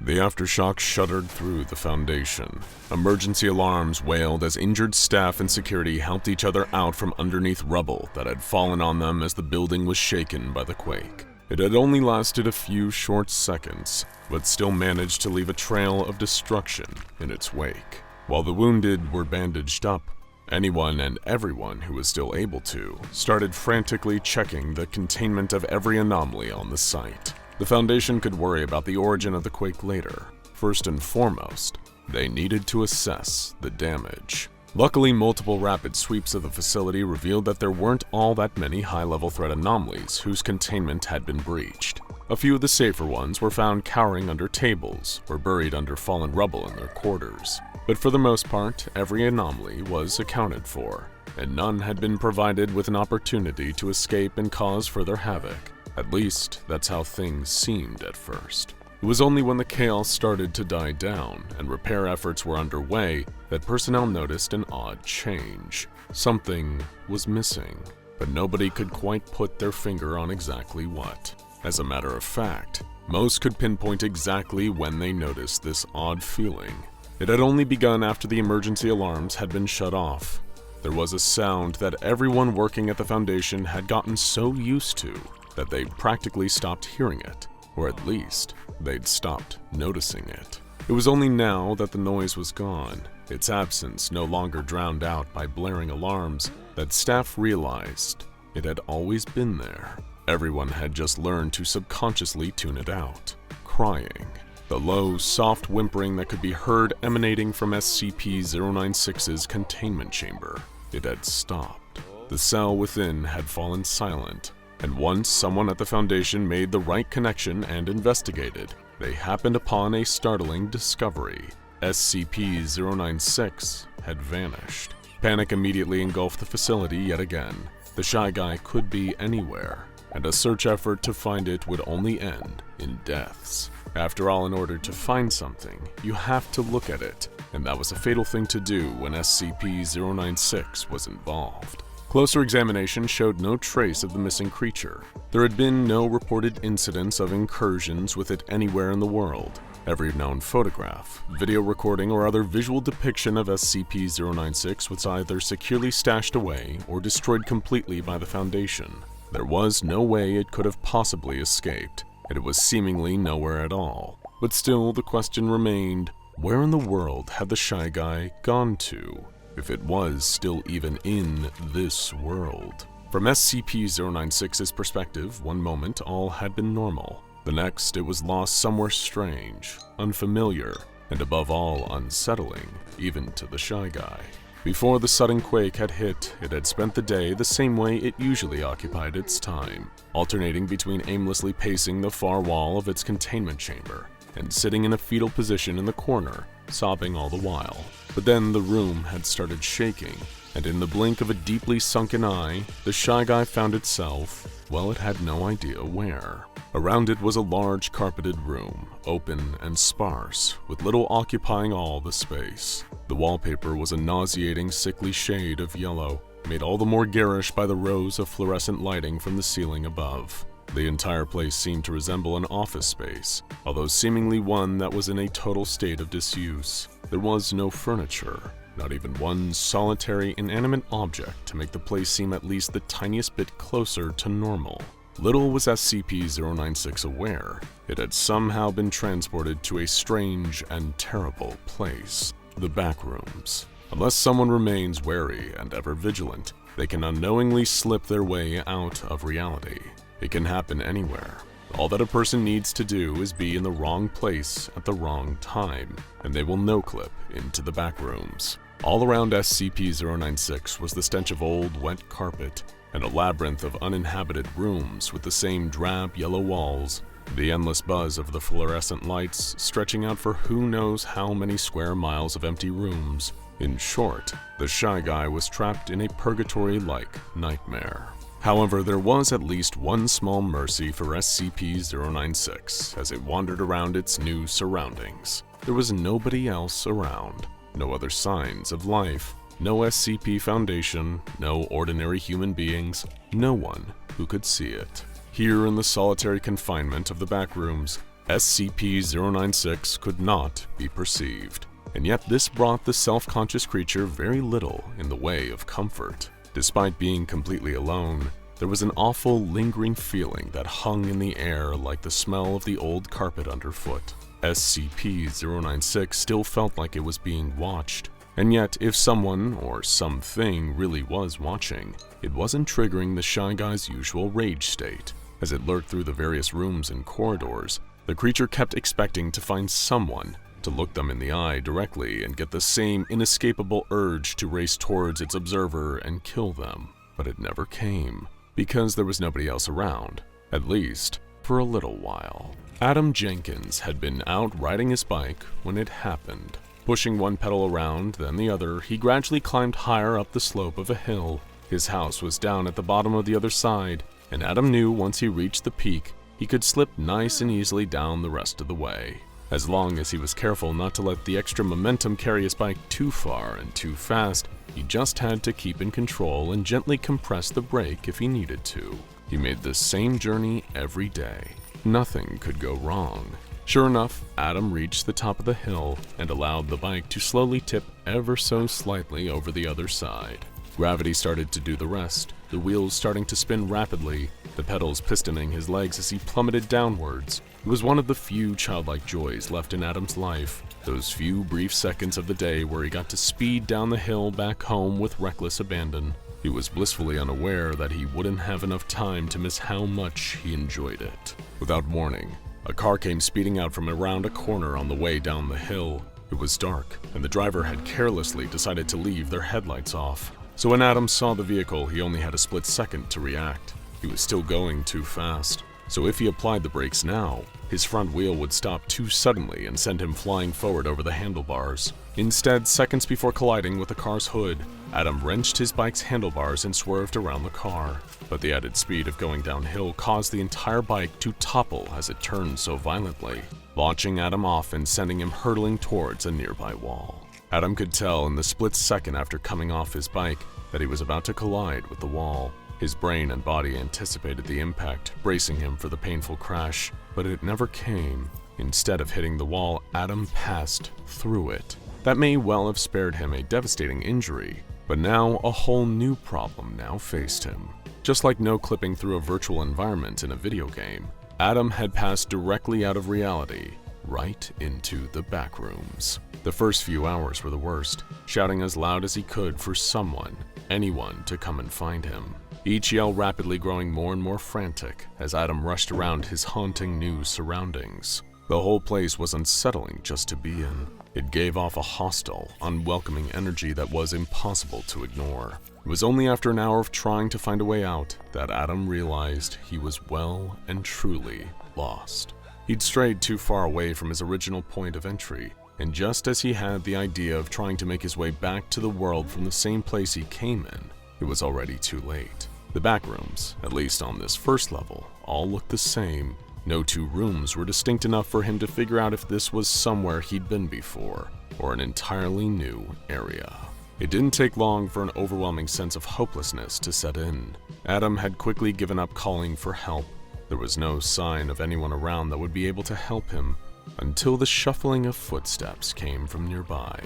The aftershock shuddered through the Foundation. Emergency alarms wailed as injured staff and security helped each other out from underneath rubble that had fallen on them as the building was shaken by the quake. It had only lasted a few short seconds, but still managed to leave a trail of destruction in its wake. While the wounded were bandaged up, anyone and everyone who was still able to started frantically checking the containment of every anomaly on the site. The Foundation could worry about the origin of the quake later. First and foremost, they needed to assess the damage. Luckily, multiple rapid sweeps of the facility revealed that there weren't all that many high-level threat anomalies whose containment had been breached. A few of the safer ones were found cowering under tables or buried under fallen rubble in their quarters. But for the most part, every anomaly was accounted for, and none had been provided with an opportunity to escape and cause further havoc. At least, that's how things seemed at first. It was only when the chaos started to die down and repair efforts were underway that personnel noticed an odd change. Something was missing, but nobody could quite put their finger on exactly what. As a matter of fact, most could pinpoint exactly when they noticed this odd feeling. It had only begun after the emergency alarms had been shut off. There was a sound that everyone working at the Foundation had gotten so used to that they practically stopped hearing it, or at least, they'd stopped noticing it. It was only now that the noise was gone, its absence no longer drowned out by blaring alarms, that staff realized it had always been there. Everyone had just learned to subconsciously tune it out. Crying. The low, soft whimpering that could be heard emanating from SCP-096's containment chamber. It had stopped. The cell within had fallen silent, and once someone at the Foundation made the right connection and investigated, they happened upon a startling discovery. SCP-096 had vanished. Panic immediately engulfed the facility yet again. The Shy Guy could be anywhere, and a search effort to find it would only end in deaths. After all, in order to find something, you have to look at it, and that was a fatal thing to do when SCP-096 was involved. Closer examination showed no trace of the missing creature. There had been no reported incidents of incursions with it anywhere in the world. Every known photograph, video recording, or other visual depiction of SCP-096 was either securely stashed away or destroyed completely by the Foundation. There was no way it could have possibly escaped, and it was seemingly nowhere at all. But still, the question remained, where in the world had the Shy Guy gone to? If it was still even in this world. From SCP-096's perspective, one moment all had been normal. The next, it was lost somewhere strange, unfamiliar, and above all unsettling, even to the Shy Guy. Before the sudden quake had hit, it had spent the day the same way it usually occupied its time, alternating between aimlessly pacing the far wall of its containment chamber and sitting in a fetal position in the corner, sobbing all the while. But then the room had started shaking, and in the blink of a deeply sunken eye, the Shy Guy found itself, well, it had no idea where. Around it was a large carpeted room, open and sparse, with little occupying all the space. The wallpaper was a nauseating, sickly shade of yellow, made all the more garish by the rows of fluorescent lighting from the ceiling above. The entire place seemed to resemble an office space, although seemingly one that was in a total state of disuse. There was no furniture, not even one solitary inanimate object to make the place seem at least the tiniest bit closer to normal. Little was SCP-096 aware. It had somehow been transported to a strange and terrible place, the Backrooms. Unless someone remains wary and ever vigilant, they can unknowingly slip their way out of reality. It can happen anywhere. All that a person needs to do is be in the wrong place at the wrong time, and they will no-clip into the Backrooms. All around SCP-096 was the stench of old, wet carpet, and a labyrinth of uninhabited rooms with the same drab yellow walls, the endless buzz of the fluorescent lights stretching out for who knows how many square miles of empty rooms. In short, the Shy Guy was trapped in a purgatory-like nightmare. However, there was at least one small mercy for SCP-096 as it wandered around its new surroundings. There was nobody else around, no other signs of life, no SCP Foundation, no ordinary human beings, no one who could see it. Here in the solitary confinement of the Backrooms, SCP-096 could not be perceived, and yet this brought the self-conscious creature very little in the way of comfort. Despite being completely alone, there was an awful lingering feeling that hung in the air like the smell of the old carpet underfoot. SCP-096 still felt like it was being watched, and yet if someone or something really was watching, it wasn't triggering the Shy Guy's usual rage state. As it lurked through the various rooms and corridors, the creature kept expecting to find someone, to look them in the eye directly and get the same inescapable urge to race towards its observer and kill them. But it never came, because there was nobody else around, at least for a little while. Adam Jenkins had been out riding his bike when it happened. Pushing one pedal around, then the other, he gradually climbed higher up the slope of a hill. His house was down at the bottom of the other side, and Adam knew once he reached the peak, he could slip nice and easily down the rest of the way. As long as he was careful not to let the extra momentum carry his bike too far and too fast, he just had to keep in control and gently compress the brake if he needed to. He made the same journey every day. Nothing could go wrong. Sure enough, Adam reached the top of the hill and allowed the bike to slowly tip ever so slightly over the other side. Gravity started to do the rest, the wheels starting to spin rapidly, the pedals pistoning his legs as he plummeted downwards. It was one of the few childlike joys left in Adam's life, those few brief seconds of the day where he got to speed down the hill back home with reckless abandon. He was blissfully unaware that he wouldn't have enough time to miss how much he enjoyed it. Without warning, a car came speeding out from around a corner on the way down the hill. It was dark, and the driver had carelessly decided to leave their headlights off. So when Adam saw the vehicle, he only had a split second to react. He was still going too fast, so if he applied the brakes now, his front wheel would stop too suddenly and send him flying forward over the handlebars. Instead, seconds before colliding with the car's hood, Adam wrenched his bike's handlebars and swerved around the car. But the added speed of going downhill caused the entire bike to topple as it turned so violently, launching Adam off and sending him hurtling towards a nearby wall. Adam could tell in the split second after coming off his bike that he was about to collide with the wall. His brain and body anticipated the impact, bracing him for the painful crash, but it never came. Instead of hitting the wall, Adam passed through it. That may well have spared him a devastating injury, but now a whole new problem now faced him. Just like no clipping through a virtual environment in a video game, Adam had passed directly out of reality, right into the backrooms. The first few hours were the worst, shouting as loud as he could for someone, anyone, to come and find him. Each yell rapidly growing more and more frantic as Adam rushed around his haunting new surroundings. The whole place was unsettling just to be in. It gave off a hostile, unwelcoming energy that was impossible to ignore. It was only after an hour of trying to find a way out that Adam realized he was well and truly lost. He'd strayed too far away from his original point of entry, and just as he had the idea of trying to make his way back to the world from the same place he came in, it was already too late. The backrooms, at least on this first level, all looked the same. No two rooms were distinct enough for him to figure out if this was somewhere he'd been before, or an entirely new area. It didn't take long for an overwhelming sense of hopelessness to set in. Adam had quickly given up calling for help. There was no sign of anyone around that would be able to help him, until the shuffling of footsteps came from nearby.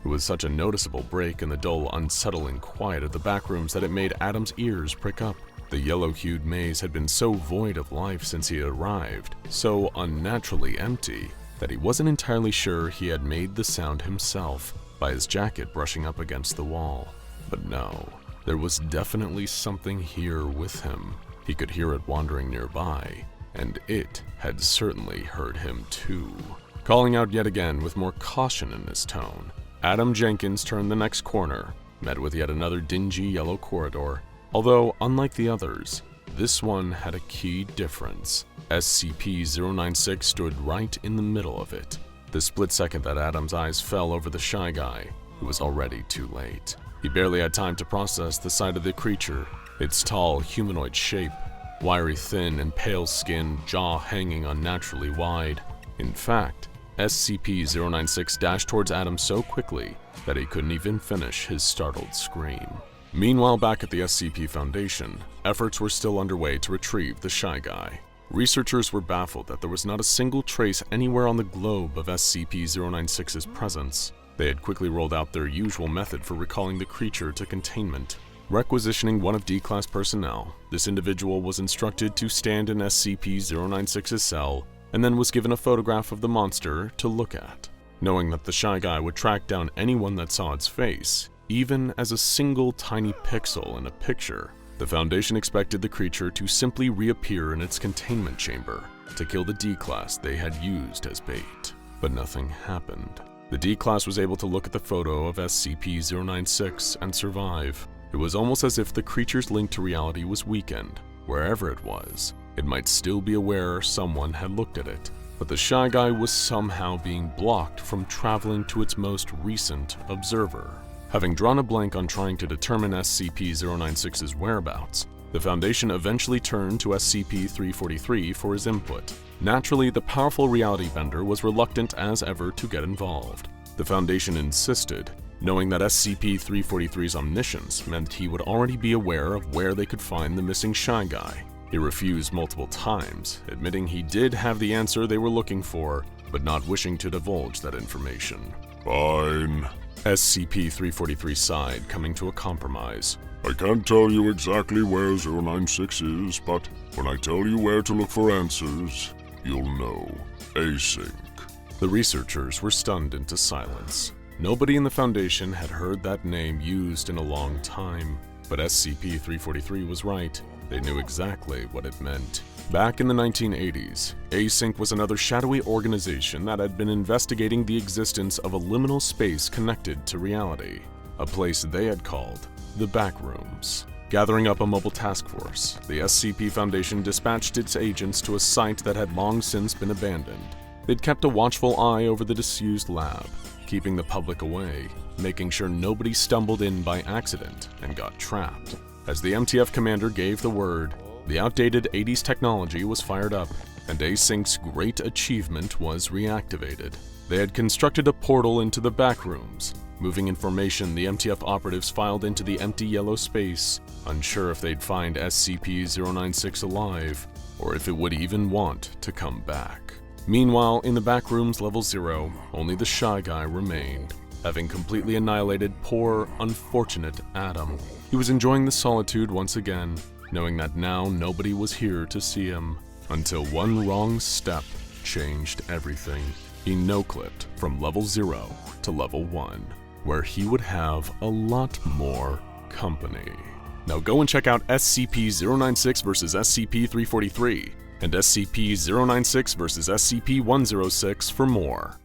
It was such a noticeable break in the dull, unsettling quiet of the backrooms that it made Adam's ears prick up. The yellow-hued maze had been so void of life since he had arrived, so unnaturally empty, that he wasn't entirely sure he had made the sound himself by his jacket brushing up against the wall. But no, there was definitely something here with him. He could hear it wandering nearby, and it had certainly heard him too. Calling out yet again with more caution in his tone, Adam Jenkins turned the next corner, met with yet another dingy yellow corridor. Although, unlike the others, this one had a key difference. SCP-096 stood right in the middle of it. The split second that Adam's eyes fell over the Shy Guy, it was already too late. He barely had time to process the sight of the creature, its tall, humanoid shape, wiry, thin, and pale skin, jaw hanging unnaturally wide. In fact, SCP-096 dashed towards Adam so quickly that he couldn't even finish his startled scream. Meanwhile, back at the SCP Foundation, efforts were still underway to retrieve the Shy Guy. Researchers were baffled that there was not a single trace anywhere on the globe of SCP-096's presence. They had quickly rolled out their usual method for recalling the creature to containment. Requisitioning one of D-Class personnel, this individual was instructed to stand in SCP-096's cell and then was given a photograph of the monster to look at. Knowing that the Shy Guy would track down anyone that saw its face, even as a single tiny pixel in a picture, the Foundation expected the creature to simply reappear in its containment chamber to kill the D-Class they had used as bait. But nothing happened. The D-Class was able to look at the photo of SCP-096 and survive. It was almost as if the creature's link to reality was weakened. Wherever it was, it might still be aware someone had looked at it, but the Shy Guy was somehow being blocked from traveling to its most recent observer. Having drawn a blank on trying to determine SCP-096's whereabouts, the Foundation eventually turned to SCP-343 for his input. Naturally, the powerful reality bender was reluctant as ever to get involved. The Foundation insisted, knowing that SCP-343's omniscience meant he would already be aware of where they could find the missing Shy Guy. He refused multiple times, admitting he did have the answer they were looking for, but not wishing to divulge that information. Fine. SCP-343 sighed, coming to a compromise. I can't tell you exactly where 096 is, but when I tell you where to look for answers, you'll know. Async. The researchers were stunned into silence. Nobody in the Foundation had heard that name used in a long time, but SCP-343 was right. They knew exactly what it meant. Back in the 1980s, Async was another shadowy organization that had been investigating the existence of a liminal space connected to reality, a place they had called the Backrooms. Gathering up a mobile task force, the SCP Foundation dispatched its agents to a site that had long since been abandoned. They'd kept a watchful eye over the disused lab, keeping the public away, making sure nobody stumbled in by accident and got trapped. As the MTF commander gave the word, the outdated 80s technology was fired up, and Async's great achievement was reactivated. They had constructed a portal into the Backrooms, moving information the MTF operatives filed into the empty yellow space, unsure if they'd find SCP-096 alive, or if it would even want to come back. Meanwhile, in the Backrooms Level 0, only the Shy Guy remained, having completely annihilated poor, unfortunate Adam. He was enjoying the solitude once again, knowing that now nobody was here to see him, until one wrong step changed everything. He no-clipped from Level 0 to Level 1, where he would have a lot more company. Now go and check out SCP-096 vs. SCP-343, and SCP-096 vs. SCP-106 for more.